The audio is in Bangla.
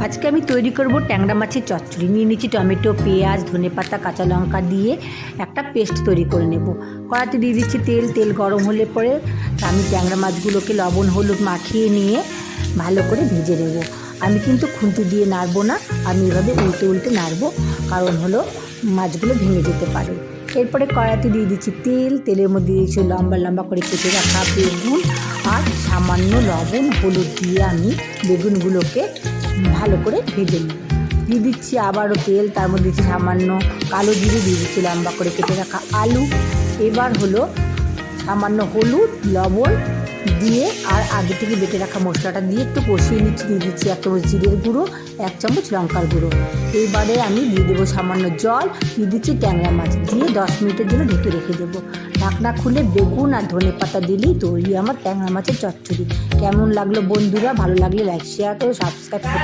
আজকে আমি তৈরি করব ট্যাংরা মাছের চচ্চড়ি। নিয়ে নিচ্ছি টমেটো, পেঁয়াজ, ধনেপাতা, কাঁচা লঙ্কা দিয়ে একটা পেস্ট তৈরি করে নেব। কড়াতে দিয়ে দিচ্ছি তেল গরম হলে পরে আমি ট্যাংরা মাছগুলোকে লবণ হলুদ মাখিয়ে নিয়ে ভালো করে ভেজে নেব। আমি কিন্তু খুন্তি দিয়ে নাড়বো না, আমি এভাবে উল্টে উল্টে নাড়বো, কারণ হলো মাছগুলো ভেঙে যেতে পারে। এরপরে কড়াতে দিয়ে দিচ্ছি তেলের মধ্যে দিয়েছি লম্বা লম্বা করে কেটে রাখা বেগুন আর সামান্য লবণ হলুদ দিয়ে আমি বেগুনগুলোকে ভালো করে ভেজে নিই। দিয়ে দিচ্ছি আবারও তেল, তার মধ্যে দিচ্ছি সামান্য কালো জিরে, দিয়ে দিচ্ছি লম্বা করে কেটে রাখা আলু। এবার হলো সামান্য হলুদ লবণ দিয়ে আর আগে থেকে বেটে রাখা মশলাটা দিয়ে একটু কষিয়ে নিচ্ছি। দিয়ে দিচ্ছি 1 চামচ জিরের গুঁড়ো, 1 চামচ লঙ্কার গুঁড়ো। এইবারে আমি দিয়ে দেবো সামান্য জল, দিয়ে দিচ্ছি ট্যাংরা মাছ দিয়ে 10 মিনিটের জন্য ঢেকে রেখে দেবো। ঢাকনা খুলে বেগুন আর ধনেপাতা দিলেই তৈরি আমার ট্যাংরা মাছের চচ্চড়ি। কেমন লাগলো বন্ধুরা? ভালো লাগলে লাইক শেয়ার করে সাবস্ক্রাইব করতে